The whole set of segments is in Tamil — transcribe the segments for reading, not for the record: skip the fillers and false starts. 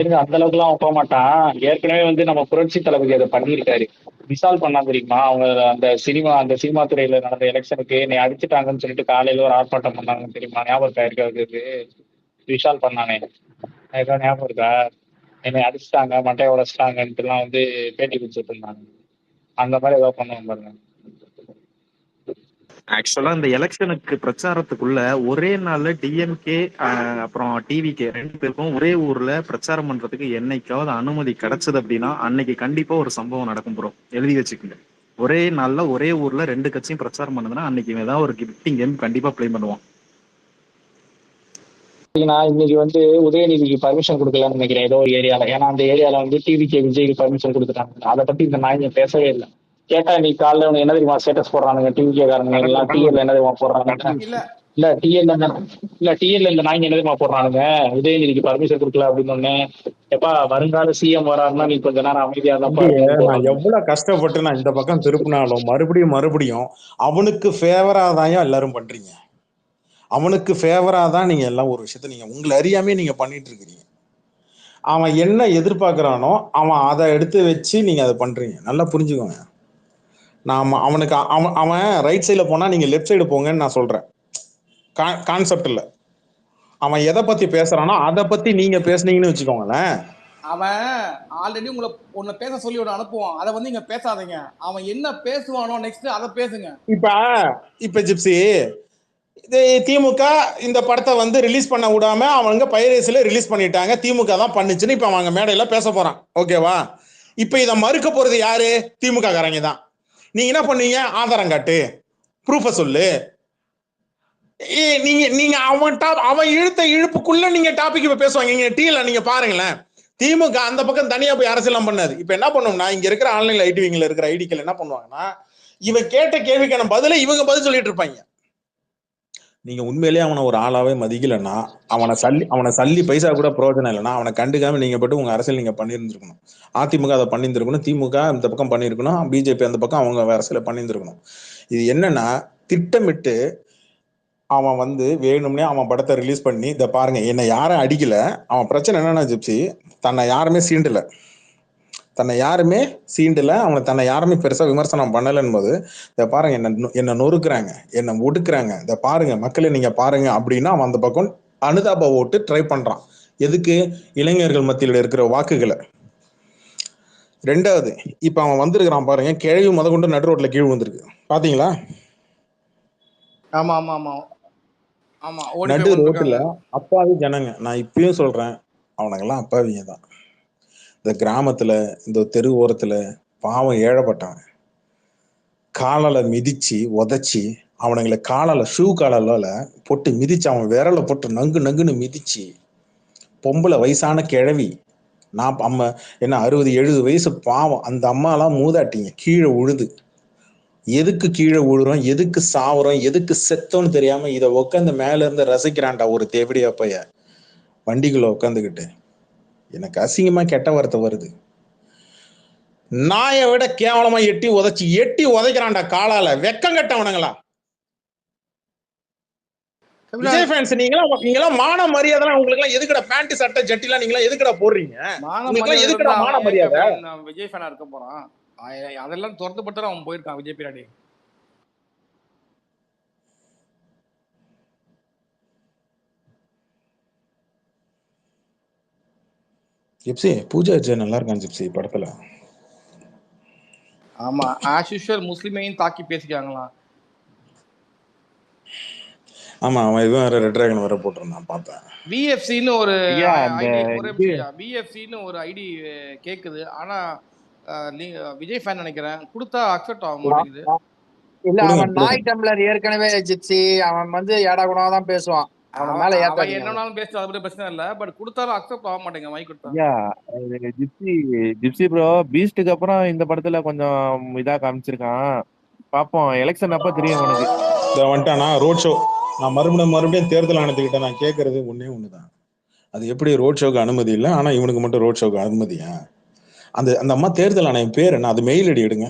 இருங்க அந்த அளவுக்கு எல்லாம் போக மாட்டான். ஏற்கனவே வந்து நம்ம புரட்சி தளபதி அதை பண்ணியிருக்காரு. விஷால் பண்ணா தெரியுமா? அவங்க அந்த சினிமா துறையில நடந்த எலெக்ஷனுக்கு என்னை அடிச்சுட்டாங்கன்னு சொல்லிட்டு காலையில ஒரு ஆர்ப்பாட்டம் பண்ணாங்கன்னு தெரியுமா? ஞாபகம் இருக்கா? இருக்காது விஷால் பண்ணானே, ஏதாவது ஞாபகம் இருக்கா? என்னை அடிச்சுட்டாங்க, மட்டையை உடைச்சிட்டாங்கன்ட்டு எல்லாம் வந்து பேட்டி கொடுத்துட்டு இருந்தாங்க. அந்த மாதிரி ஏதாவது பண்ணுவோம் பாருங்க. ஆக்சுவலா இந்த எலெக்ஷனுக்கு பிரச்சாரத்துக்குள்ள ஒரே நாள்ல டிஎம்கே அப்புறம் டிவிகே ரெண்டு பேருக்கும் ஒரே ஊர்ல பிரச்சாரம் பண்றதுக்கு என்னைக்காவது அனுமதி கிடைச்சது அப்படின்னா அன்னைக்கு கண்டிப்பா ஒரு சம்பவம் நடக்கும் ப்ரோ. எழுதி வச்சுக்கோங்க. ஒரே நாள்ல ஒரே ஊர்ல ரெண்டு கட்சியும் பிரச்சாரம் பண்ணுதுன்னா அன்னைக்கு ஏதாவது ஒரு கிஃப்டிங் கேம் கண்டிப்பா ப்ளே பண்ணுவோம். இன்னைக்கு வந்து உதயநிதிக்கு பர்மிஷன் கொடுக்கலன்னு நினைக்கிறேன் ஏதோ ஒரு ஏரியால. ஏன்னா அந்த ஏரியால வந்து டிவிகே விஜய்க்கு பர்மிஷன் கொடுத்துட்டாங்க. அதை பத்தி இந்த நாய்ங்க பேசவே இல்லை. கேட்டா நீ காலைல உனக்கு என்ன தெரியுமா ஸ்டேட்டஸ் போடுறானுங்க டிவிகே காரங்க எல்லாம், டிஎல்ல என்ன தெரியுமா போடுறானுங்க, இல்ல இல்ல டிஎல்ல இல்ல டிஎல்ல இந்த நாய்ங்க என்ன தெரியுமா போடுறானுங்க, உதயநிதிக்கு பர்மிஷன் கொடுக்கல அப்படின்னு ஒண்ணு. எப்பா வருங்கால சிஎம் வராருன்னா நீ கொஞ்ச நேரம் அமைதியா தான் இல்லையே, பாருங்கன்னு நான் போடுறானுங்க. எவ்வளவு கஷ்டப்பட்டு நான் இந்த பக்கம் திருப்பினாலும் மறுபடியும் அவனுக்கு ஃபேவரா தான் எல்லாரும் பண்றீங்க. அவனுக்கு ஃபேவரா தான் நீங்க எல்லாம் ஒரு விஷயத்த நீங்க உங்களை அறியாமே நீங்க பண்ணிட்டு இருக்கிறீங்க. அவன் என்ன எதிர்பார்க்கறானோ அவன் அதை எடுத்து வச்சு நீங்க அதை பண்றீங்க. நல்லா புரிஞ்சுக்கோங்க. நாம அவனுக்கு அவன் அவன் ரைட் சைட்ல போனா நீங்க லெஃப்ட் சைடு போங்கன்னு நான் சொல்றேன். கான்செப்ட் இல்ல. அவன் எதை பத்தி பேசுறானோ அதை பத்தி நீங்க பேசுனீங்கன்னு வச்சுக்கோங்களேன். அவன் ஆல்ரெடி உன்னை பேச சொல்லி ஒன்று அனுப்புவான். அதை வந்து இங்க பேசாதீங்க. அவன் என்ன பேசுவானோ நெக்ஸ்ட் அதை பேசுங்க. இப்ப ஜிப்சி இது திமுக இந்த படத்தை வந்து ரிலீஸ் பண்ண விடாம அவங்க பைரேசில ரிலீஸ் பண்ணிட்டாங்க. திமுக தான் பண்ணுச்சுன்னு இப்ப அவங்க மேடையில பேச போறான். ஓகேவா? இப்ப இதை மறுக்க போறது யாரு? திமுக காரங்க தான். நீங்க என்ன பண்ணீங்க? ஆதாரம் காட்டு, ப்ரூஃப சொல்லு. நீங்க நீங்க அவன் இழுத்த இழுப்புக்குள்ள நீங்க டாபிக் இப்ப பேசுவாங்க. நீங்க டீல நீங்க பாருங்களேன். திமுக அந்த பக்கம் தனியா போய் அரசியலாம் பண்ணாது. இப்ப என்ன பண்ணும்னா இங்க இருக்கிற ஆன்லைன்ல ஐடிவிங்ல இருக்கிற ஐடிக்கள் என்ன பண்ணுவாங்கன்னா இவன் கேட்ட கேள்விக்கான பதில இவங்க பதில் சொல்லிட்டு இருப்பாங்க. நீங்க உண்மையிலேயே அவனை ஒரு ஆளாவே மதிக்கலன்னா அவனை சல்லி பைசா கூட பிரயோஜனம் இல்லைன்னா அவனை கண்டுக்காம நீங்க போட்டு உங்க அரசியல் நீங்க பண்ணியிருந்திருக்கணும். அதிமுக அதை பண்ணியிருந்திருக்கணும், திமுக இந்த பக்கம் பண்ணியிருக்கணும், பிஜேபி அந்த பக்கம் அவங்க அரசியலை பண்ணியிருந்திருக்கணும். இது என்னன்னா திட்டமிட்டு அவன் வந்து வேணும்னே அவன் படத்தை ரிலீஸ் பண்ணி இதை பாருங்க என்னை யாரும் அடிக்கல. அவன் பிரச்சனை என்னன்னா ஜிப்சி தன்னை யாருமே சீண்டல அவனை தன்னை யாருமே பெருசா விமர்சனம் பண்ணலன்னு போது இதை பாருங்க என்ன நொறுக்குறாங்க, என்ன ஒடுக்குறாங்க, இதை பாருங்க மக்களே நீங்க பாருங்க அப்படின்னா அவன் அந்த பக்கம் அனுதாப ஓட்டு ட்ரை பண்றான். எதுக்கு? இளைஞர்கள் மத்தியில் இருக்கிற வாக்குகளை. ரெண்டாவது இப்ப அவன் வந்திருக்கிறான் பாருங்க, கிழவி முத கொண்டு நடு ரோட்ல கீழ் வந்திருக்கு பாத்தீங்களா? ஆமா ஆமா ஆமா ஆமா நடு ரோட்டுல அப்பாவி ஜனங்க. நான் இப்பயும் சொல்றேன் அவனுங்கெல்லாம் அப்பாவிங்க தான். இந்த கிராமத்துல இந்த தெரு ஓரத்துல பாவம் ஏழப்பட்டவன் காலால மிதிச்சு உதைச்சி அவனுங்களை காலால ஷூ காலால போட்டு மிதிச்சு அவன் விரலை போட்டு நங்கு நங்குன்னு மிதிச்சு பொம்பளை வயசான கிழவி நான் அம்மா என்ன 60-70 வயசு பாவம் அந்த அம்மாலாம் மூதாட்டிங்க கீழே உழுது. எதுக்கு கீழே விழுறோம், எதுக்கு சாவுறோம், எதுக்கு செத்தோன்னு தெரியாம இதை உட்காந்து மேல இருந்து ரசிக்கிறான்டா ஒரு தேவடியா பைய வண்டிக்குள்ள உட்காந்துக்கிட்டு. எனக்கு அசிங்கமா கெட்ட வார்த்தை வருது. நாயை விட கேவலமா எட்டி உதைக்கிறான்டா காலால. வெக்கம் கட்டவனுங்களா விஜய் ஃபேன்ஸ் நீங்களா மான மரியாதை உங்களுக்கு எல்லாம் எதுக்கடா பேண்ட் சட்டை ஜட்டிலாம் நீங்களா எதுக்கடா போடுறீங்க? உங்களுக்கு எதுக்கடா மான மரியாதை? விஜய் ஃபேனா இருக்க போறான். அதெல்லாம் துரத்துப்பட்டு அவன் போயிருக்கான் விஜய் பின்னாடி. ஜிப்சி பூஜா விஜய் நல்லா இருக்கான் ஜிப்சி படத்துல. ஆமா ஆஸ் யூஷுவல் முஸ்லிமையும் தாக்கி பேசிக்காங்களாம். ஆமா அவன் இதுவும் வேற ரெட் டிராகன் வேற போட்டிருந்தான் பார்த்தேன். பிஎஃப்சின்னு ஒரு பிஎஃப்சின்னு ஒரு ஐடி கேக்குது. ஆனா விஜய் ஃபேன் நினைக்கிறேன் கொடுத்தா அக்செப்ட் ஆக மாட்டேங்குது. இல்ல அவன் நாய் டம்ளர் ஏற்கனவே ஜிப்சி அவன் வந்து ஏடா கூடவா தான் பேசுவான். அவன் மேல அவன் என்னன்னாலும் பேச அது பத்தி பிரச்சனை இல்ல. பட் கொடுத்தாலும் அக்செப்ட் ஆக மாட்டேங்க மைக் கொடுத்தா. ஜிப்சி ப்ரோ பீஸ்டுக்கு அப்புறம் இந்த படத்துல கொஞ்சம் இதா காமிச்சிருக்கான். பாப்போம் எலெக்ஷன் அப்ப தெரியும் உனக்கு. வந்துட்டானா ரோட் ஷோ. நான் மறுபடியும் தேர்தல் ஆணையத்துக்கிட்ட நான் கேட்கறது ஒண்ணுதான். அது எப்படி ரோட் ஷோக்கு அனுமதி இல்லை ஆனா இவனுக்கு மட்டும் ரோட் ஷோக்கு அனுமதியா? அந்த அந்த அம்மா தேர்தல் ஆணையம் பேர் என்ன? அது மெயில் ஐடி எடுங்க.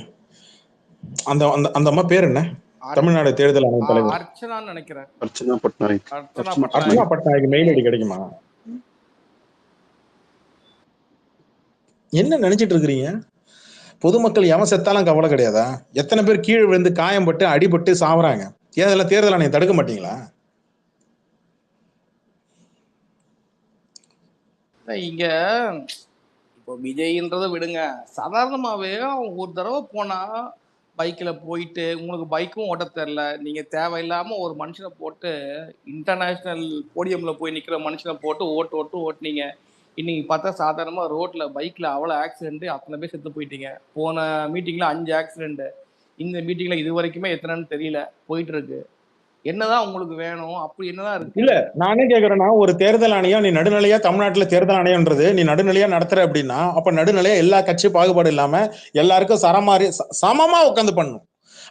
அந்த அந்த அம்மா பேர் என்ன? தமிழ்நாடு தேர்தல் ஆணையம் தலைவர் அர்ச்சனான்னு நினைக்கிறேன். அர்ச்சனா பட்நாயக். அர்ச்சனா பட்நாயக் மெயில் ஐடி கிடைக்குமா? என்ன நினைச்சிட்டு இருக்கிறீங்க? பொதுமக்கள் எவன் செத்தாலும் கவலை கிடையாதா? எத்தனை பேர் கீழே விழுந்து காயம்பட்டு அடிபட்டு சாவறாங்க? ஏன் இதெல்லாம் தேர்தல் ஆணையம் தடுக்க மாட்டீங்களா? இங்க இப்போ விஜய்ன்றதை விடுங்க, சாதாரணமாவே அவன் ஒரு தடவை போனா பைக்ல போயிட்டு உங்களுக்கு பைக்கும் ஓட்ட தெரியல, நீங்க தேவையில்லாம ஒரு மனுஷனை போட்டு இன்டர்நேஷனல் போடியம்ல போய் நிக்கிற மனுஷனை போட்டு ஓட்டுனீங்க. இன்னைக்கு பார்த்தா சாதாரணமா ரோட்ல பைக்ல அவ்வளோ ஆக்சிடென்ட், அத்தனை பேர் செத்து போயிட்டீங்க. போன மீட்டிங்ல 5 ஆக்சிடென்ட், இந்த மீட்டிங்ல இது வரைக்குமே எத்தனைன்னு தெரியல, போயிட்டு இருக்கு. என்னதான் உங்களுக்கு வேணும்? அப்படி என்னதான் இருக்கு? இல்ல நான் என்ன கேக்குறேன்னா, ஒரு தேர்தல் ஆணையம் நீ நடுநிலையா, தமிழ்நாட்டுல தேர்தல் ஆணையம்ன்றது நீ நடுநிலையா நடத்துற அப்படின்னா, அப்ப நடுநிலையா எல்லா கட்சி பாகுபாடு இல்லாம எல்லாருக்கும் சமமா உட்காந்து பண்ணணும்.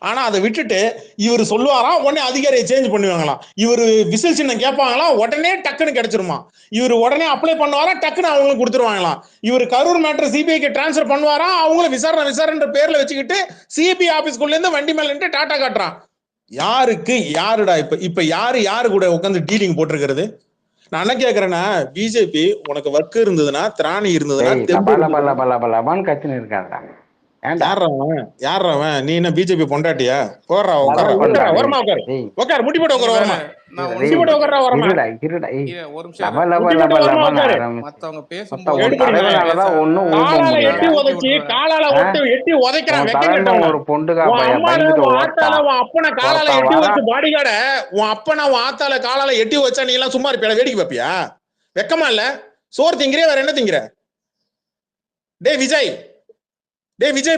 ஆனா அதை விட்டுட்டு இவர் சொல்லுவாராம், உடனே அதிகாரியை சேஞ்ச் பண்ணுவாங்களாம். இவர் விசில் சின்னம் கேட்பாங்களாம், உடனே டக்குன்னு கிடைச்சிருமா. இவர் உடனே அப்ளை பண்ணுவாரா, டக்குன்னு அவங்களுக்கு கொடுத்துருவாங்களாம். இவர் கரூர் மேட்டர் சிபிஐக்கு டிரான்ஸ்பர் பண்ணுவாரா, அவங்களும் விசாரணை பேர்ல வச்சுக்கிட்டு சிபிஐ ஆபீஸ்க்குள்ள இருந்து வண்டி மேல நின்று டாட்டா காட்டுறான். யாருக்கு யாருடா? இப்ப யாரு கூட உட்காந்து டீலிங் போட்டிருக்கிறது? நான் என்ன கேக்குறேன்னா, பிஜேபி உனக்கு வக்கு இருந்ததுன்னா, திராணி இருந்ததுன்னா, கத்தின்னு இருக்காங்க. யார்றவன்? நீ என்ன பிஜேபி பொண்டாட்டியா? போடுறா, உட்காரு, முட்டி போட்டு உட்கார, வரமா முட்டி போட்டு உட்கார, வரமா மத்தவங்க பேசும்போது காலால எட்டி உதைச்சி, காலால எட்டி உதைக்கிறான். ஒரு பொண்டுகா அப்பனை காலால எட்டி வச்சு பாடிகார்ட, உன் அப்பனை உன் ஆத்தால காலால எட்டி வச்சா நீ எல்லாம் சும்மா இருப்பியா? வேடிக்கை பாப்பியா? வெக்கமா இல்ல? சோறு திங்கிறியா, வேற என்ன திங்கிற? விஜய்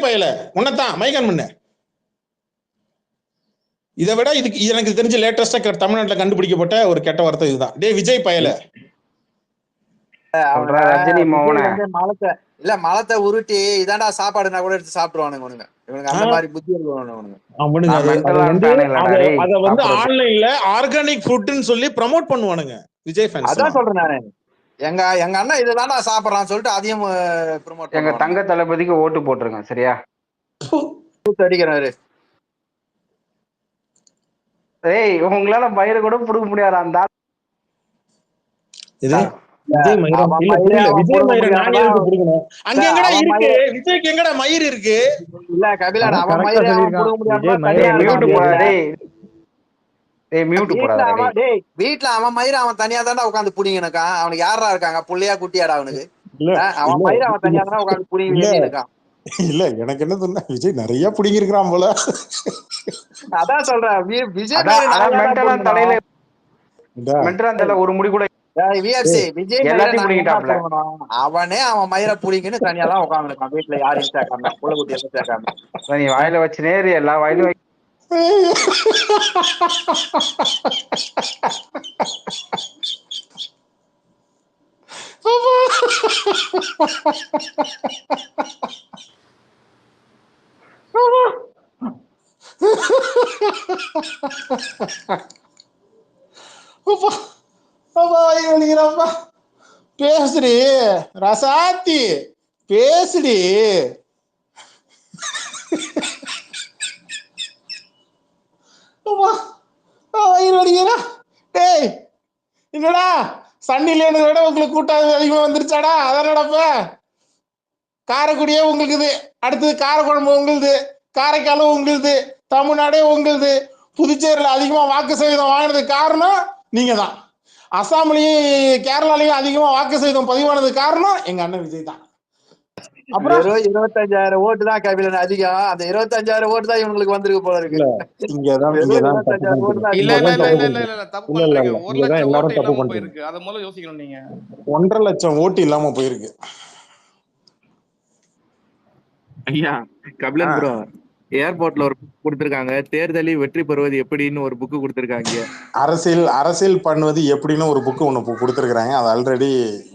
பயல உன்னதான் மைகன் பண்ண. இதை விட இதுக்கு எனக்கு தெரிஞ்ச லேட்டஸ்டா தமிழ்நாட்டுல கண்டுபிடிக்கப்பட்ட ஒரு கெட்ட வார்த்தை இதுதான். விஜய் பயல. ரஜினி மோகன இல்ல மலத்தை உருட்டி இதாண்டா சாப்பாடுனா கூட எடுத்து சாப்பிடுவானுங்க. இவனுக்கு அந்த மாதிரி புத்தி அத வந்து ஆன்லைன்ல ஆர்கானிக் ஃபுட்னு சொல்லி ப்ரோமோட் பண்ணுவானுங்க விஜய் ஃபேன்ஸ். அதான் சொல்றேன் நானு. எங்க அண்ணன் இதுதான்டா சாப்பிடறான்னு சொல்லிட்டு அதையும் ப்ரோமோட். எங்க தங்க தளபதிக்கு ஓட்டு போட்டுருங்க, சரியா? அடிக்கிறாரு. ஏய், உங்களால பயிர கூட புடுங்க முடியாது. அந்த விஜய்க்கு எங்கடா மயிர் இருக்கு? இல்ல கபிலா, அவன் மயிரை புடுங்க முடியாது. வீட்டுல அவன் மயிரை அவன் தனியா தாண்டா உட்காந்து புடிங்கனுக்கா. அவனுக்கு யாரா இருக்காங்க? புள்ளையா குட்டியாடா அவனுக்கு? அவன் மயிரை அவன் தனியா தானே உட்காந்து புடிங்க. இல்ல எனக்கு என்ன சொன்ன, விஜய் நிறைய புடிங்கி இருக்கிறான் போல. அதான் சொல்றேன், விஜய் தலையில ஒரு முடி கூட விஜய் அவனே அவன் மயிரை புடிங்கன்னு தனியா தான் உட்காந்துருக்கான். வீட்டுல யாரையும் சேர்க்காம, புள்ள குட்டி எல்லாம் சேர்க்காம. நீ வாயில வச்சு நேரு, எல்லா வாயிலும் பேசுடி ரசாத்தி, பேசுடி. டேய் என்னடா சன்னில விட உங்களுக்கு கூட்டம் அதிகமா வந்துருச்சாடா? அதான் நடப்ப. காரைக்குடியே உங்களுக்கு, அடுத்தது காரக்குழம்பு உங்களுது, காரைக்காலும் உங்களுது, தமிழ்நாடே உங்களுது. புதுச்சேரியில அதிகமா வாக்கு சதவீதம் வாங்கினதுக்கு காரணம் நீங்க தான். அசாம்லயும் கேரளாலையும் அதிகமா வாக்கு சதவீதம் பதிவானதுக்கு காரணம் எங்க அண்ணன் விஜய் தான். அப்புறம் 25,000 ஓட்டு தான் கபிலன் அதிகம். அந்த 25,000 ஓட்டு தான் இவங்களுக்கு வந்திருக்கு போல இருக்கு. இங்கதான் தப்பு பண்றீங்க. 1 லட்சம் ஓட்டு இல்லாம போயிருக்கு. அத முதல்ல யோசிக்கணும் நீங்க. 1.5 லட்சம் ஓட்டு இல்லாம போயிருக்கு. ஐயா கபிலன் ப்ரோ, ஏர்போர்ட்ல ஒரு புக் கொடுத்திருக்காங்க, தேர்தலில் வெற்றி பெறுவது எப்படின்னு ஒரு புக்கு கொடுத்திருக்காங்க. அரசியல் பண்ணுவது எப்படின்னு ஒரு புக்கு ஒண்ணு கொடுத்திருக்காங்க. அது ஆல்ரெடி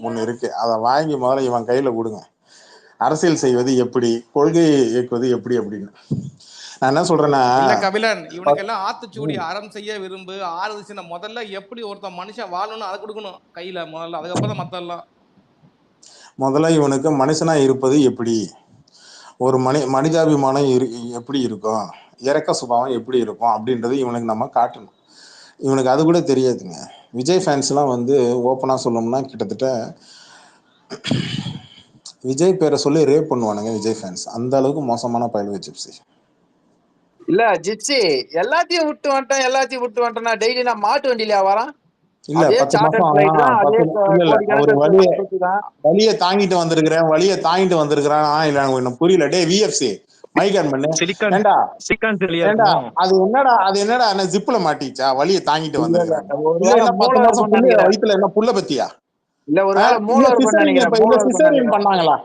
ஒண்ணு இருக்கு. அதை வாங்கி முதல்ல இவன் கையில கொடுங்க. அரசியல் செய்வது எப்படி, கொள்கை இயக்குவது எப்படி அப்படின்னு. நான் என்ன சொல்றேன்னா, கபிலன் இவனுக்கு எல்லாம் ஆத்துச்சூடி அறம் செய்ய விரும்பு ஆறுதுச்சுன்னா முதல்ல எப்படி ஒருத்தன் மனுஷன் வாழணும்னு அதை கொடுக்கணும் கையில முதல்ல. அதுக்கப்புறம் தான் மத்தெல்லாம். முதல்ல இவனுக்கு மனுஷனா இருப்பது எப்படி, ஒரு மனிதாபிமானம் எப்படி இருக்கும், இறக்க சுபாவம் எப்படி இருக்கும் அப்படின்றது இவனுக்கு நம்ம காட்டணும். இவனுக்கு அது கூட தெரியாதுங்க. விஜய் ஃபேன்ஸ்லாம் வந்து ஓப்பனாக சொல்லணும்னா கிட்டத்தட்ட விஜய் பேரை சொல்லி ரேப் பண்ணுவானுங்க விஜய் ஃபேன்ஸ், அந்த அளவுக்கு மோசமான பயலுக ஜிப்சி. இல்ல ஜிப்சி எல்லாத்தையும் விட்டு வந்துட்டேன்னா டெய்லி நான் மாட்டு வண்டியில வரான். இல்ல அதே 10 சார்ட்டர் மாசம் பிளைட் தான், அதே இல்ல அவர் கோடிக்கணக்கு தான். வலிய தாங்கிட்டு வந்திருக்கிறேன். இல்ல எனக்கு புரியல. டே விஎஃப்சி மைக் பண்ணு. ஏண்டா அது என்னடா ஜிப்ல மாட்டிச்சா வலிய தாங்கிட்டு வந்திருக்கிறேன்? இல்ல என்ன 10 மாசம் வயித்துல என்ன புள்ள பத்தியா? இல்ல ஒரு வேளை மூளை இருக்கும்னு நினைக்கிறேன். சிசேரியன் பண்ணாங்களா?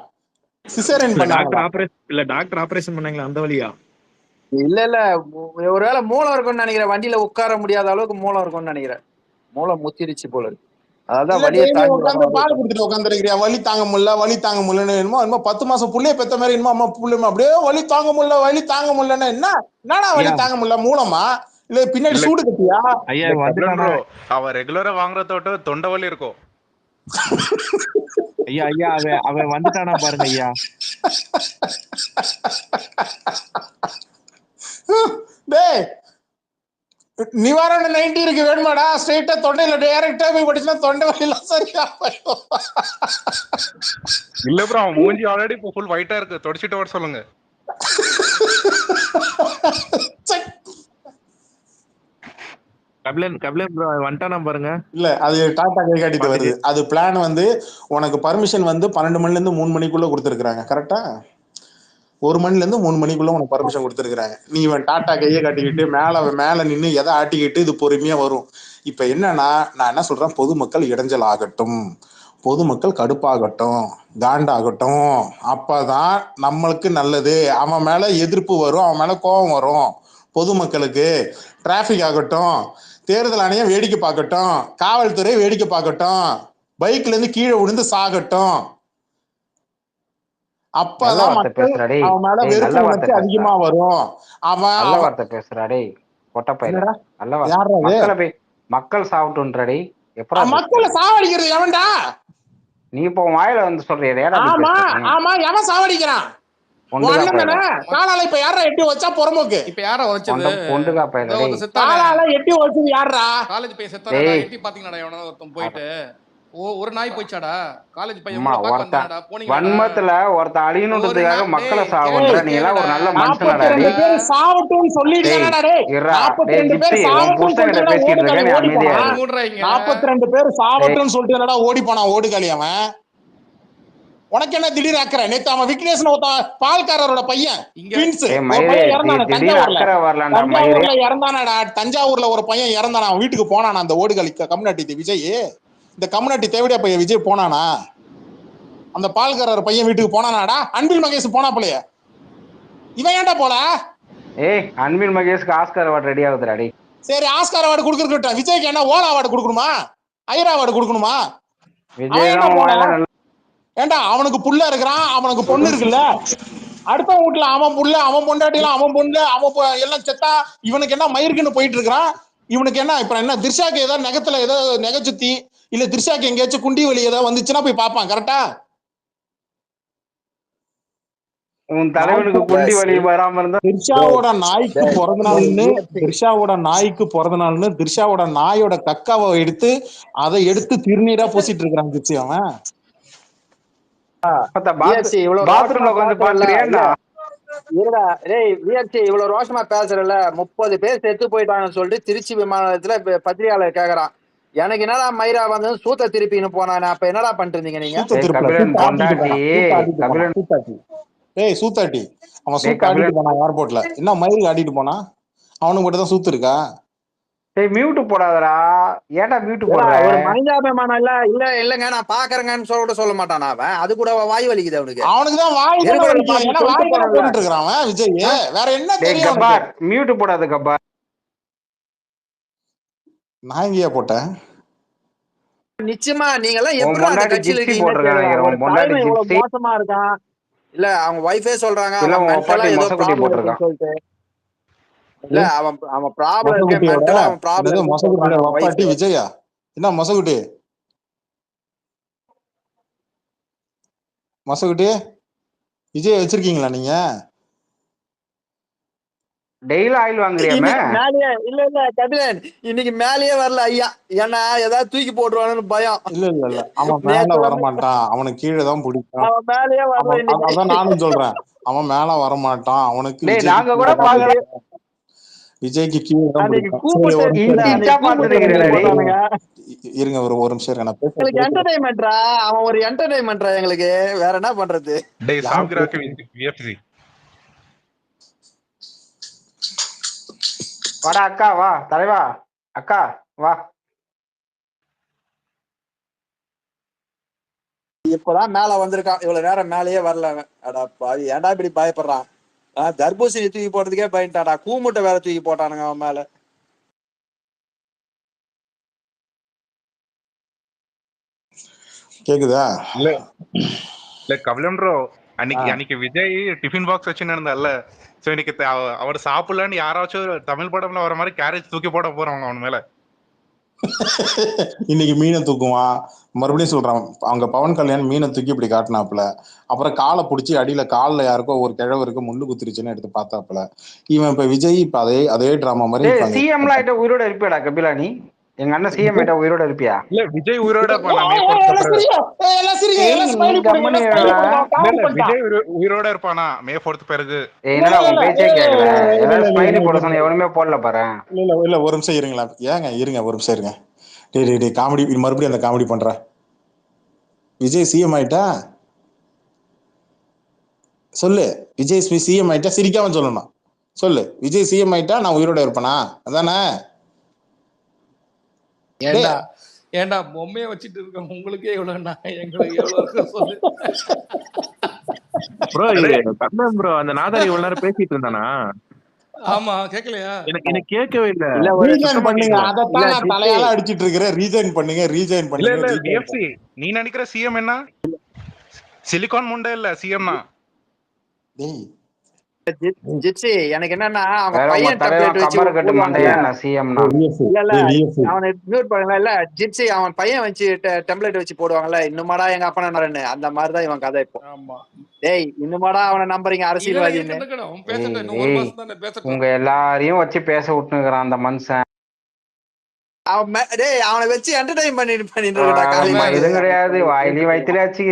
சிசேரியன் பண்ணாங்களா? டாக்டர் ஆபரேஷன் பண்ணாங்களா அந்த வழியா? இல்ல ஒருவேளை மூளை இருக்கும்னு நினைக்கிறேன். வண்டியில உட்கார முடியாத அளவுக்கு மூளை இருக்கும்னு நினைக்கிறேன். மூளை முத்திருச்சு போல இருக்கு. அதான் வலியை உட்காந்து பால் குடுத்துட்டு உட்காந்துருக்கிறியா? வலி தாங்க முடியலன்னு என்னமோ 10 மாசம் புள்ளைய பெத்த மாதிரி என்னமோ அம்மா புள்ள அப்படியே வலி தாங்க முடியலன்னா என்னடா வலி தாங்க முடியல? மூலமா இல்ல பின்னாடி சூடு கட்டியா? அவ ரெகுலரா வாங்குறதோட தொண்டை வலி இருக்கும். ஐயா அவன் வந்துட்டானா பாருங்க ஐயா. டேய் நிவாரண 90 இருக்கு வேணுமாடா? ஸ்ட்ரெயிட்டா தொண்டையில டைரக்டா போய் படிச்சா தொண்டை வலிலாம் சரியா போயிடும். இல்ல ப்ரோ, அவன் மூஞ்சி ஆல்ரெடி இப்போ ஃபுல் ஒயிட்டா இருக்கு, தொடச்சிட்டு வர சொல்லுங்க. கபிலன் ப்ரோ வந்துட்டானா பாருங்க. இல்ல அது டாடா கை காட்டிட்டு வருது. அது பிளான் உனக்கு பர்மிஷன் 12 மணில இருந்து 3 மணிக்குள்ள கொடுத்துருக்காங்க. கரெக்டா 1 மணில இருந்து 3 மணிக்குள்ள உனக்கு பர்மிஷன் கொடுத்துருக்காங்க. நீ இவன் டாட்டா கையை காட்டிக்கிட்டு மேல நின்று எதை ஆட்டிக்கிட்டு இது பொறுமையா வரும். இப்ப என்னன்னா நான் என்ன சொல்றேன், பொதுமக்கள் இடைஞ்சல் ஆகட்டும், பொதுமக்கள் கடுப்பாகட்டும், காண்டாகட்டும், அப்பதான் நம்மளுக்கு நல்லது. அவன் மேல எதிர்ப்பு வரும், அவன் மேல கோபம் வரும். பொதுமக்களுக்கு டிராபிக் ஆகட்டும், தேர்தல் ஆணையம் வேடிக்கை பார்க்கட்டும், காவல்துறை வேடிக்கை பார்க்கட்டும், பைக்ல இருந்து கீழே விழுந்து சாகட்டும். அப்பதான் மக்கள் அவன் மேல வெறுப்பு உணர்ச்சி அதிகமா வரும். அவன் பேசுறாடே மக்கள் சாவட்டும்ன்றடி. மக்களை சாவடிக்கிறது எவன்டா? நீ இப்போ வாயில வந்து சொல்றியா? ஆமா எவன் சாவடிக்கிறான்? காலால இப்ப யாரா எட்டி வச்சா புறம்போக்கு? இப்ப யாரா வச்சது? காலால எட்டி வச்சது யாரா? காலேஜ் பையன் செத்தாடா. எட்டி பாத்தீங்கடா எவனோ ஒருத்தன் போயிட்டு. ஒரு நாய் போயிச்சாடா காலேஜ் பையன் வந்தாடா. போனீங்க வன்மத்துல ஒருத்தன் அழியணுன்றதுக்காக மக்களை சாவன்ற நீ எல்லாம் ஒரு நல்ல மனுஷனடா. 42 பேர் சாவட்டும்னு சொல்லிட்டேனடா டேய். 42 பேர் சாவட்டும்னு சொல்லிட்டு பேசிட்டு இருக்க. நீ அமைதியா இரு. 42 பேர் சாவட்டும்னு சொல்லிட்டு என்னடா ஓடி போனா ஓடுகாலி அவன்? உனக்கு என்ன திடீர் அக்கறை? நேத்து அவன் விக்னேஷன் பால்காரரோட பையன் இறந்தானடா. தஞ்சாவூர்ல ஒரு பையன் இறந்தானா, அவன் வீட்டுக்கு போனானா அந்த ஓடுகாலி கம்யூனிட்டி விஜய். இந்த கம்யூனிட்டி தேவடியா பையன் விஜய் போனானா? அந்த பால்காரர் பையன் வீட்டுக்கு போனானாடா? அன்பில் மகேஷ் போனாப்பலையே, இவன் ஏன்டா போல? அன்பில் மகேஷ்க்கு ஆஸ்கார் அவார்டு ரெடி ஆகுதுடாடி. சரி ஆஸ்கார் அவார்டு கொடுக்கறதுக்கு விஜய்க்கு என்ன ஓலா அவார்டு கொடுக்கணுமா? ஐரா அவார்டு கொடுக்கணுமா? ஏண்டா அவனுக்கு புள்ள இருக்கிறான், அவனுக்கு பொண்ணு இருக்குல்ல. அடுத்த வீட்டுல அவன் புள்ள, அவன் பொண்டாட்டிலாம், அவன் பொண்ணு, அவன் எல்லாம் செத்தா இவனுக்கு என்ன மயிருக்குன்னு போயிட்டு இருக்கிறான். இவனுக்கு என்ன இப்ப என்ன திரிஷாக்கு ஏதாவது நெகத்துல ஏதாவது நெகை சுத்தி இல்ல திரிஷாக்கு எங்கேயாச்சும் குண்டி வலி ஏதாவது வந்துச்சுன்னா போய் பார்ப்பான். கரெக்டா? உன் தலைவனுக்கு குண்டி வலி வராம இருந்தா திரிஷாவோட நாய்க்கு பிறந்த நாள்னு திரிஷாவோட நாயோட கக்காவை எடுத்து அதை எடுத்து திருநீரா பூசிட்டு இருக்கிறான் திரிஷா. அவன் இவ்வளவு ரோஷமா பேசுறல, 30 பேர் செத்து போயிட்டாங்கன்னு சொல்லிட்டு திருச்சி விமானத்துல பத்திரிகையாளர் கேக்குறான், எனக்கு என்னடா மயிரா வந்து சூத்த திருப்பின்னு போனானே, அப்ப என்னடா பண்ணிருந்தீங்க நீங்க? ஏய் சூத்தாட்டி அவன் சூத்த ஆடிட்டு போனான் ஏர்போர்ட்ல. என்ன மயிருக்கு ஆடிட்டு போனா? அவனுக்கு மட்டும் தான் சூத்து இருக்கா? மியூட் போடாதடா. ஏன்டா மியூட் போடுற? ஒரு மனிதாபிமானம் இல்ல இல்லங்க நான் பாக்குறேங்கன்னு சொல்ல மாட்டானா அவன்? அது கூட வாய் வலிக்குது அவனுக்கு. அவனுக்கு தான் வாய் போட்டுட்டு இருக்கான் அவன் விஜய். வேற என்ன தெரியும்? மியூட் போடாத கப்பா. நான் எங்கேயா போட்டேன்? நிச்சயமா நீங்க எல்லாம் எப்படி அந்த கட்சியில இருக்கீங்க? மோசமா இருக்கான். இல்ல அவங்க வைஃபே சொல்றாங்க சொல்லிட்டு. இல்ல அவன் ப்ராப்ளம் இருக்கு. அவன் ப்ராப்ளம் மொசகுட்டி விஜயா என்ன மொசகுட்டி விஜய் வச்சிருக்கீங்களா நீங்க? டெய்லி ஆயில் வாங்குறியாமே? இன்னைக்கு மேலேயே இல்ல கபிலன், இன்னைக்கு மேலேயே வரல ஐயா. ஏன்னா ஏதாவது தூக்கி போட்டுருவானு பயம். இல்ல அவன் மேல நேத்து வந்து வரமாட்டான், அவனுக்கு கீழே தான் பிடிக்கும். அவன் மேலேயே வரல அதான் இன்னைக்கு. நானும் சொல்றேன், அவன் மேல வரமாட்டான், அவனுக்கு டேய் விஜய்க்கு நாங்க கூட கீழே தான் பாக்கல. பிடிக்கும். விஜய்க்கு கீழே தான் அன்னைக்கு பிடிக்கும். சரி, கூப்பிட்டு ஒரு இல்ல இன்ச்சு அன்னைக்கு இன்ச்சா கூப்பிட்டு பாத்துருக்கீங்களா டேய்? போட்டானுங்க. இருங்க, ஒரு நிமிஷம் இருங்க, நான் எங்களுக்கு பேசுறேன். என்டர்டைன்மெண்ட்ரா, அவன் ஒரு என்டர்டைன்மெண்ட்ரா எங்களுக்கு. வேற என்ன பண்றது? டேய் யார் சாப்கிராக்கு விஎஃப்சி. வாடா அக்கா, வா தலைவா, அக்கா வா. இப்பதான் மேல வந்திருக்கான், இவ்வளவு நேரம் மேலேயே வரல அவன். அடா பாவி, ஏன்டா இப்படி பயப்படுறான்? தர்பூசணி தூக்கி போடுறதுக்கே பயன்ட்டாடா, கூமுட்டை வேற தூக்கி போட்டானுங்க அவன் மேல. கேக்குதா? இல்ல கபிலன் ப்ரோ, அன்னைக்கு விஜய் டிஃபின் பாக்ஸ் வச்சுன்னு இருந்தால. சோ இன்னைக்கு அவர் சாப்பிடலன்னு யாராச்சும் தமிழ் படம்ல வர மாதிரி கேரேஜ் தூக்கி போட போறாங்க அவன் மேல. இன்னைக்கு மீனை தூக்குவான். மறுபடியும் சொல்றான், அவங்க பவன் கல்யாண் மீனை தூக்கி இப்படி காட்டினாப்புல. அப்புறம் காலை பிடிச்சி அடியில காலில் யாருக்கோ ஒரு கிழவருக்கு முள்ளு குத்துருச்சுன்னு எடுத்து பார்த்தாப்புல. இவன் இப்ப விஜய் இப்ப அதே டிராமா மாதிரி டேய் இப்ப அங்க சிஎம்ல ஆயிட்ட உயிரோட இருப்பியாடா கபிலா நீ? எங்க அண்ணன் சிஎம் ஆயிட்ட உயிரோட இருப்பியா? இல்ல விஜய் உயிரோட விஜய் உயிரோட இருப்பானா மே 4 பிறகு? என்னடா உன் பேச்சே கேட்கல. ஏதாவது ஸ்மைலி போட சொன்ன எவனுமே போடல பாரு. இல்ல ஒரு நிமிஷம் இருங்களா, ஏங்க இருங்க ஒரு நிமிஷம் இருங்க. டே காமெடி மறுபடியும் அந்த காமெடி பண்ற. விஜய் சிஎம் ஆயிட்டா சொல்லு, விஜய் சிஎம் ஆயிட்டா சிரிக்காம சொல்லணும். சொல்லு, விஜய் சிஎம் ஆயிட்டா நான் உயிரோட இருப்பேனா? அதானே? ஏண்டா பொம்மையை வச்சுட்டு இருக்க உங்களுக்கே எவ்வளவுனா எங்களுக்கு எவ்வளவு இருக்கு சொல்லு. ப்ரோ கபிலன் ப்ரோ அந்த நாதாரி இவ்வளவு நேரம் பேசிட்டு இருந்தானா? ஆமா கேட்கலையா? எனக்கு கேட்கவே இல்ல. ரீஜாயின் பண்ணுங்க, அதத்தான் நான் தலையால அடிச்சிட்டு இருக்கிறேன். ரீஜாயின் பண்ணுங்க. இல்ல விஎஃப்சி, நீ நினைக்கிற சிஎம் என்ன சிலிகான் முண்டை இல்ல சிஎம்னா? ஜிப்சி எனக்கு என்னன்னா அவங்க வேற உங்க பையன் தலைவா டெம்ப்ளேட் வச்சு கம்பர கட்டு மண்டையா நான் சிஎம்னா? இல்ல அவனை மியூட் பண்ணல. இல்ல ஜிப்சி அவன் பையன் வச்சு டெம்ப்ளேட் வச்சு போடுவாங்கல்ல, இன்னுமாடா எங்க அப்பா நம்புறேன்னு, அந்த மாதிரிதான் இவன் கதை இப்போ. ஆமா டேய் இன்னுமாடா அவனை நம்புறீங்க அரசியல்வாதின்னு? உங்க எல்லாரையும் வச்சு பேச விட்டுனுக்குறான் அந்த மனுஷன். டேய் அவனை வச்சு என்டர்டைன் பண்ணிட்டு இது கிடையாது, வாயிலையும் வயிற்றுல வச்சு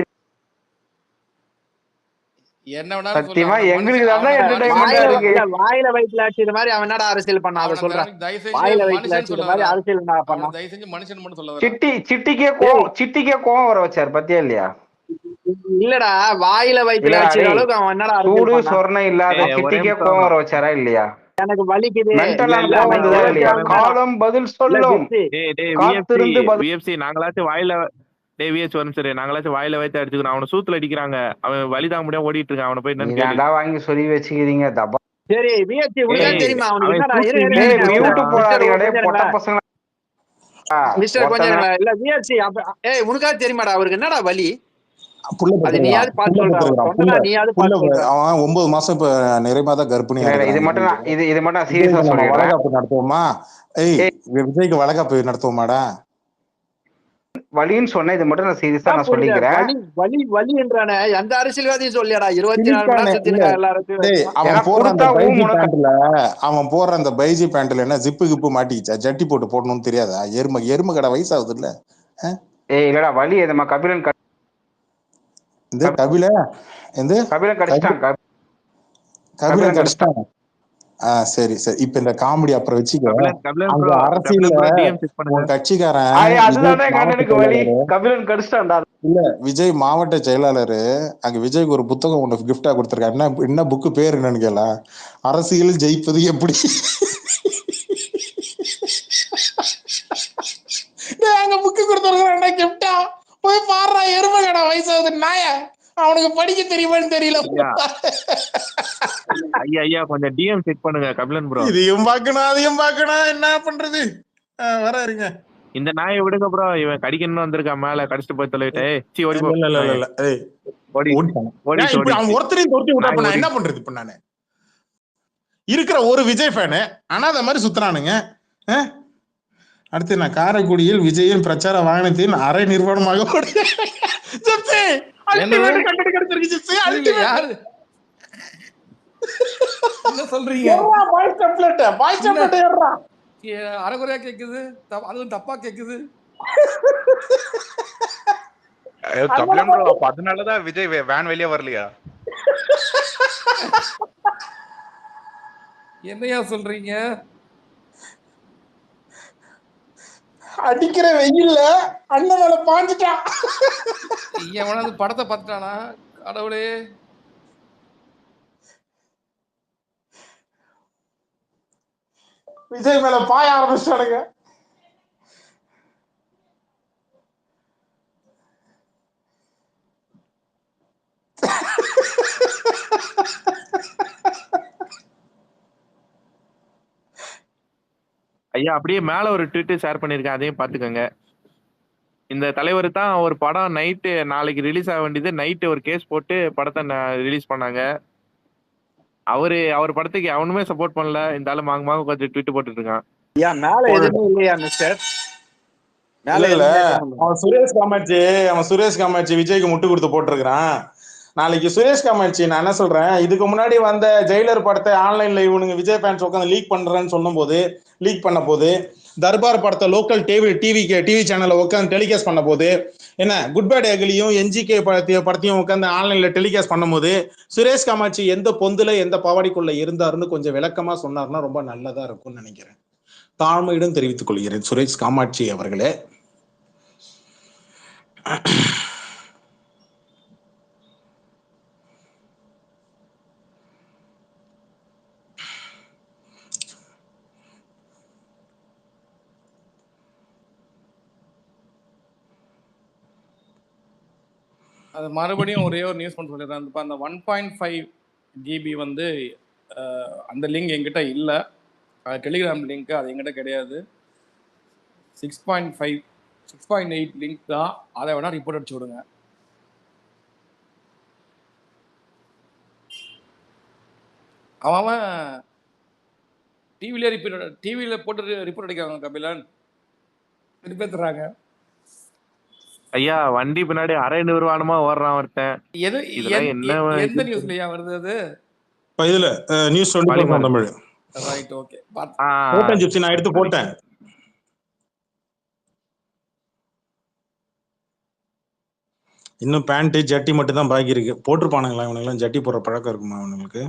என்ன வேணா சத்தியமா எங்களுக்கு தான் என்டர்டைன்மெண்டா இருக்கு. வாயில வயிற்றுல அடிச்சது மாதிரி அவன் என்னடா அரசியல் பண்ண, அதை சொல்றேன். வாயில வயிற்றுல அடிச்சது மாதிரி அரசியல் என்ன பண்ணா? தயவு செஞ்சு மனுஷன் மட்டும் சொல்ல. சிட்டிக்கே கோவம் வர வச்சாரு பத்தியா இல்லையா? இல்லடா வாயில வயிற்றுல அடிச்ச அளவுக்கு அவன் என்னடா சூடு சொரணை இல்லாத சிட்டிக்கே கோவம் வர வச்சாரா இல்லையா? எனக்கு வலிக்குது. காலம் பதில் சொல்லும். நாங்களாச்சும் வாயில நாங்களாச்சும் வாயில வைத்து அடிச்சுக்கணும். அவனை சூத்துல அடிக்கிறாங்க, அவன் வலி தாங்க முடியாம ஓடிட்டு இருக்கான். அவனை போய் என்னடா வாங்கி சொல்லி வச்சுக்கிறீங்க தப்பா? சரி விஎஸ்சி உனக்கு தெரியுமா? மிஸ்டர் கொஞ்சம் இல்ல விஎஸ்சி உனக்கா தெரியுமாடா அவருக்கு என்னடா வலி? அவன் 9 மாசம் இப்ப நிறைமாத கர்ப்பிணி. இது மட்டும் சீரியஸா சொல்றேன். வளகாப்பு நடத்துவோமா? விஜய்க்கு வளகாப்பு நடத்துவோமாடா? வலின்னு சொன்ன, இது மட்டும் நான் சீரியஸா நான் சொல்லிக்கிறேன். வலி என்றானே எந்த அரசியல்வாதியும் சொல்லியாடா 24 மணி நேரம் அவன் போடுற அந்த பைஜி பேண்ட்ல என்ன ஜிப்பு கிப்பு மாட்டிக்கிச்சா? ஜட்டி போட்டு போடணும்னு தெரியாதா? எருமை கடை வயசாகுது இல்ல? இல்லடா வலி எதுமா கபிலன் கடிச்சிட்டான். சரி இப்ப இந்த காமெடி அப்புறம் வச்சுக்கோ. கட்சிக்காரன் இல்ல விஜய் மாவட்ட செயலாளரு அங்க விஜய்க்கு ஒரு புத்தகம் ஒண்ணு கிஃப்டா கொடுத்திருக்காரு. என்ன புக்கு பேரு என்னன்னு கேள, அரசியல் ஜெயிப்பது எப்படி. அங்க புக்கு கொடுத்திருக்காரு கிஃப்டா, போய் பாடுறா. எருமை கடை வயசாகுது நாய, அவனுக்கு படிக்க தெரியுமான்னு தெரியல. ஐயா கொஞ்சம் டிஎம் செக் பண்ணுங்க கபிலன் ப்ரோ. இதையும் பார்க்கணும் அதையும் பார்க்கணும், என்ன பண்றது? வர இருங்க. இந்த நாயை விடுங்க ப்ரோ, இவன் கடிக்கணும்னு வந்திருக்கான், மேல கடிச்சிட்டு போய் தொலைவிட்டே. அவன் ஒருத்தரையும் தொட்டி விட்டா நான் என்ன பண்றது? இப்ப நானு இருக்கிற ஒரு விஜய் ஃபேனு அனாத மாதிரி சுத்துறானுங்க. அடுத்து நான் காரைக்குடியில் விஜயின் பிரச்சார வாகனத்தின் அரை நிர்வாணமாக என்ன சொல்றீங்க? ஏறா வாய்ஸ் டெம்ப்ளேட், வாய்ஸ் என்ன டெம்ப்ளேட் ஏறா. அரைகுறையா கேக்குது, அதுவும் தப்பா கேக்குது. கபிலன் ப்ரோ, அப்ப அதனாலதான் விஜய் வேன் வெளியே வரலையா? என்னையா சொல்றீங்க? அடிக்கிற வெயில்ல அண்ணன் மேல பாஞ்சிட்டான். எவனாவது படத்தை பார்த்துட்டானா? கடவுளே. விஜய் மேல பாய ஆரம்பிச்சிட்டானுங்க. ஐயா அப்படியே மேல ஒரு ட்வீட் ஷேர் பண்ணிருக்கேன், அதையும் பாத்துக்கோங்க. இந்த தலைவர் தான் ஒரு படம் நைட்டு நாளைக்கு ரிலீஸ் ஆக வேண்டியது நைட்டு ஒரு கேஸ் போட்டு படத்தை ரிலீஸ் பண்ணாங்க. அவர் படத்துக்கு அவனுமே சப்போர்ட் பண்ணல. இந்த ஆளு மாங்க கொஞ்சம் ட்வீட் போட்டுட்டு இருக்கான். ஐயா மேல எதுவுமே இல்லையா மிஸ்டர்? மேல இல்ல எதுவுமே காணோம். அவன் சுரேஷ் காமாட்சி விஜய்க்கு முட்டு கொடுத்து போட்டிருக்கிறான். நாளைக்கு சுரேஷ் காமாட்சி, நான் என்ன சொல்றேன், இதுக்கு முன்னாடி வந்த ஜெயிலர் படத்தை ஆன்லைன்ல இவனுங்க விஜய் ஃபேன்ஸ் உட்காந்து லீக் பண்றேன்னு சொன்ன போது, லீக் பண்ண போது, தர்பார் படத்தை லோக்கல் டிவி சேனல்ல உட்காந்து டெலிகாஸ்ட் பண்ண போது, என்ன குட் பேட் அகிலியும் என்ஜிகே படத்தையும் உட்காந்து ஆன்லைன்ல டெலிகாஸ்ட் பண்ணும் போது, சுரேஷ் காமாட்சி எந்த பொந்துல எந்த பவாடிக்குள்ள இருந்தாருன்னு கொஞ்சம் விளக்கமா சொன்னார்னா ரொம்ப நல்லதா இருக்கும்னு நினைக்கிறேன். தாழ்மையுடன் தெரிவித்துக் கொள்கிறேன் சுரேஷ் காமாட்சி அவர்களே. அது மறுபடியும் ஒரே ஒரு நியூஸ் பண்ண சொல்லிடுறேன். இப்போ அந்த 1.5 GB வந்து அந்த லிங்க் எங்கிட்ட இல்லை. டெலிகிராம் லிங்க் அது எங்கிட்ட கிடையாது. 6.5 6.8 லிங்க் தான். அதை வேணா ரிப்போர்ட் அடிச்சு விடுங்க. அவன் டிவியில் போட்டு ரிப்போர்ட் அடிக்கிறாங்க. கபிலன் திருப்பேத்துறாங்க. ஐயா வண்டி பின்னாடி அரை நிர்வாணமா ஓடுறான் ஒருத்தன். எந்த நியூஸ்லயா வருது அது? இதுல நியூஸ் 24 தமிழ். Right, okay. போட்டேன் ஜிப்சி, நான் எடுத்து போட்டேன். இன்னும் பேண்ட் ஜட்டி மட்டும் தான் பாக்கி இருக்கு. போட்டிருப்பானுங்களா இவனுங்கெல்லாம்? ஜட்டி போடுற பழக்கம் இருக்குமா இவனுங்களுக்கு?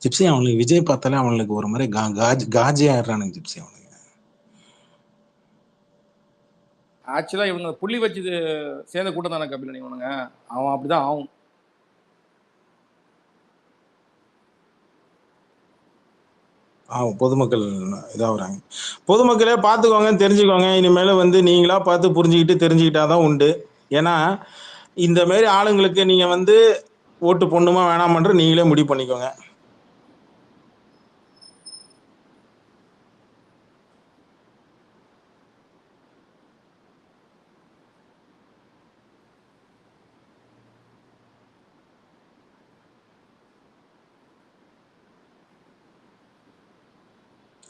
ஜிப்சி அவனுக்கு விஜய் பார்த்தாலே அவனுக்கு ஒரு மாதிரி காஜி ஆயிடுறானுங்க ஜிப்சி அவனுக்கு. ஆக்சுவலா இவங்க புள்ளி வச்சு சேர்ந்த கூட்டம் தானே கபிலன் இவனுங்க. அவன் அப்படிதான் ஆகும். பொதுமக்கள் இதாகிறாங்க. பொதுமக்களே பார்த்துக்கோங்க, தெரிஞ்சுக்கோங்க. இனிமேல வந்து நீங்களா பார்த்து புரிஞ்சுக்கிட்டு தெரிஞ்சுக்கிட்டாதான் உண்டு. ஏன்னா இந்த மாதிரி ஆளுங்களுக்கு நீங்க வந்து ஓட்டு பொண்ணுமா வேணாமன்ற நீங்களே முடிவு பண்ணிக்கோங்க.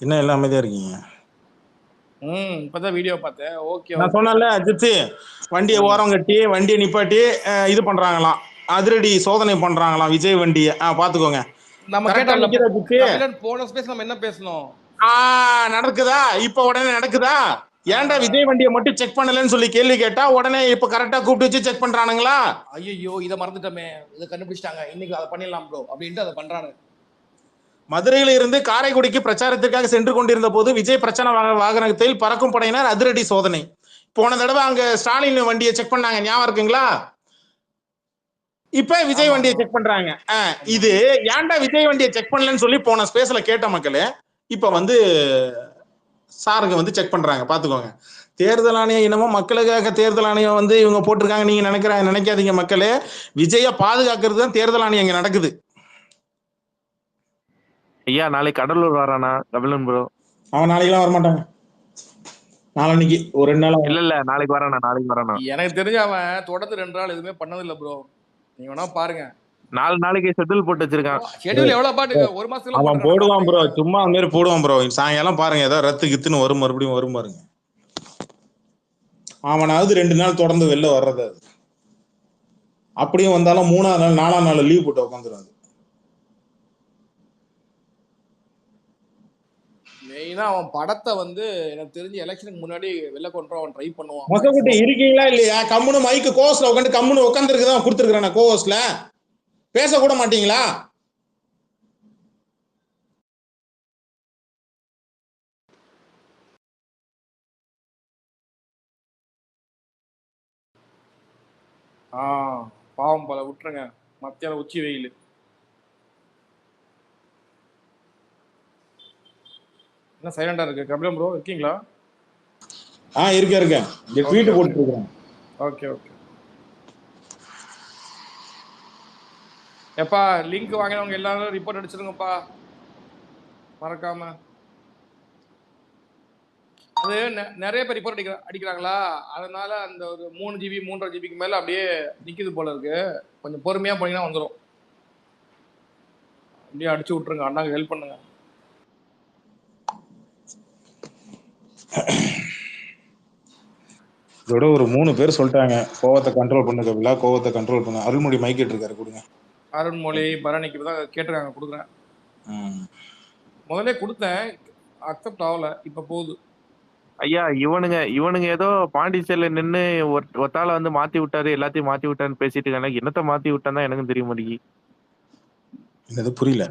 என்ன எல்லாம் அமைதியா இருக்கீங்க? இப்பதான் வீடியோ பார்த்தேன். ஓகே, நான் சொன்னேன்ல ஜிப்சி, வண்டியை ஓரம் கட்டி வண்டியை நிப்பாட்டி இது பண்றாங்களாம், அதிரடி சோதனை பண்றாங்களாம் விஜய் வண்டியை. பாத்துக்கோங்க. நம்ம கேட்டோம் போன ஸ்பேஸ் நம்ம என்ன பேசணும்? நடக்குதா இப்ப? உடனே நடக்குதா? ஏன்டா விஜய் வண்டியை மட்டும் செக் பண்ணலன்னு சொல்லி கேள்வி கேட்டா உடனே இப்ப கரெக்டா கூப்பிட்டு வச்சு செக் பண்றானுங்களா? ஐயோ இதை மறந்துட்டோமே, இதை கண்டுபிடிச்சிட்டாங்க, இன்னைக்கு அதை பண்ணிடலாம் ப்ரோ அப்படின்ட்டு அதை பண்றானுங்க. மதுரையில இருந்து காரைக்குடிக்கு பிரச்சாரத்திற்காக சென்று கொண்டிருந்த போது விஜய் பிரச்சார வாகனத்தில் பறக்கும் படையினர் அதிரடி சோதனை. போன தடவை அங்க ஸ்டாலின் வண்டியை செக் பண்ணாங்க, ஞாபகம் இருக்குங்களா? இப்ப விஜய் வண்டியை செக் பண்றாங்க. இது ஏன்டா விஜய் வண்டியை செக் பண்ணலன்னு சொல்லி போன ஸ்பேஸ்ல கேட்ட மக்களே, இப்ப வந்து சாருங்க வந்து செக் பண்றாங்க. பாத்துக்கோங்க. தேர்தல் ஆணையம் என்னமோ மக்களுக்காக தேர்தல் ஆணையம் வந்து இவங்க போட்டிருக்காங்க நீங்க நினைக்காதீங்க மக்களே. விஜய பாதுகாக்கிறது தான் தேர்தல் ஆணையம் இங்க நடக்குது. ஐயா நாளைக்கு கடலூர் வரானா கபிலன் ப்ரோ? அவன் நாளைக்கெல்லாம் வரமாட்டாங்க. நாளைக்கு ஒரு 2 நாள். இல்ல நாளைக்கு வரானா? எனக்கு தெரிஞ்ச அவன் தொடர்ந்து 2 நாள் எதுவுமே பண்ணதில்லை ப்ரோ. நீங்க வேணா பாருங்க. 4 நாளைக்கு ஷெட்யூல் போட்டு வச்சிருக்கான். ஷெட்யூல் எவ்வளவு பாட்டுங்க? ஒரு மாசத்துல அவன் போடுவான் ப்ரோ, சும்மா அந்த மாதிரி போடுவான் ப்ரோ. சாயங்காலம் பாருங்க ஏதாவது ரத்து கித்துன்னு வரும், மறுபடியும் வரும் பாருங்க. அவனாவது 2 நாள் தொடர்ந்து வெளில வர்றது. அப்படியும் வந்தாலும் 3ஆம் நாள் 4ஆம் நாள் லீவ் போட்டு உட்காந்துரும். மெயினா அவன் படத்தை வந்து எனக்கு தெரிஞ்சு எலெக்ஷனுக்கு முன்னாடி வெளில கொண்டு அவன் ட்ரை பண்ணுவான். மொசக்குட்டி இருக்கீங்களா இல்லையா? கம்முனு மைக்கு கோஸ்ல உட்காந்து கம்முனு உட்காந்துருக்குதான் கொடுத்துருக்கிறேன் கோஸ்ல. பேச கூட மாட்டீங்களா? பாவம் போல, விட்டுருங்க. மத்தியானம் உச்சி வெயில். என்ன சைலண்டா இருக்கு? கபிலம் ப்ரோ இருக்கீங்களா? இருக்கேன். ட்வீட் போட்டுருக்கேன். Okay okay. எப்பா லிங்க் வாங்கினவங்க எல்லாரும் ரிப்போர்ட் அடிச்சிருங்கப்பா மறக்காம. அது நிறைய பேர் ரிப்போர்ட் அடிக்கிறாங்களா, அதனால அந்த ஒரு 3 GB 3.5 GB மேல அப்படியே நிக்குது போல இருக்கு. கொஞ்சம் பொறுமையா போனீங்கன்னா வந்துடும். அப்படியே அடிச்சு விட்டுருங்க, அண்ணாக்கு ஹெல்ப் பண்ணுங்க. இதோட ஒரு 3 பேர் சொல்லிட்டாங்க கோவத்தை கண்ட்ரோல் பண்ணு கபிலா, கோவத்தை கண்ட்ரோல் பண்ணு. அருள்மொழி மைக்கிட்டு இருக்காரு, கொடுங்க. அருண்மொழி பரணிக்கு தான் கேட்டிருக்காங்க, கொடுக்குறேன். முதல்ல கொடுத்தேன், அக்செப்ட் ஆகல, இப்ப போகுது. ஐயா இவனுங்க ஏதோ பாண்டிச்சேரியில நின்று ஒத்தால வந்து மாத்தி விட்டாரு, எல்லாத்தையும் மாத்தி விட்டாருன்னு பேசிட்டு இருக்காங்க. என்னத்த மாத்தி விட்டான்னு எனக்கும் தெரிய மாட்டேங்குது. என்னது புரியல?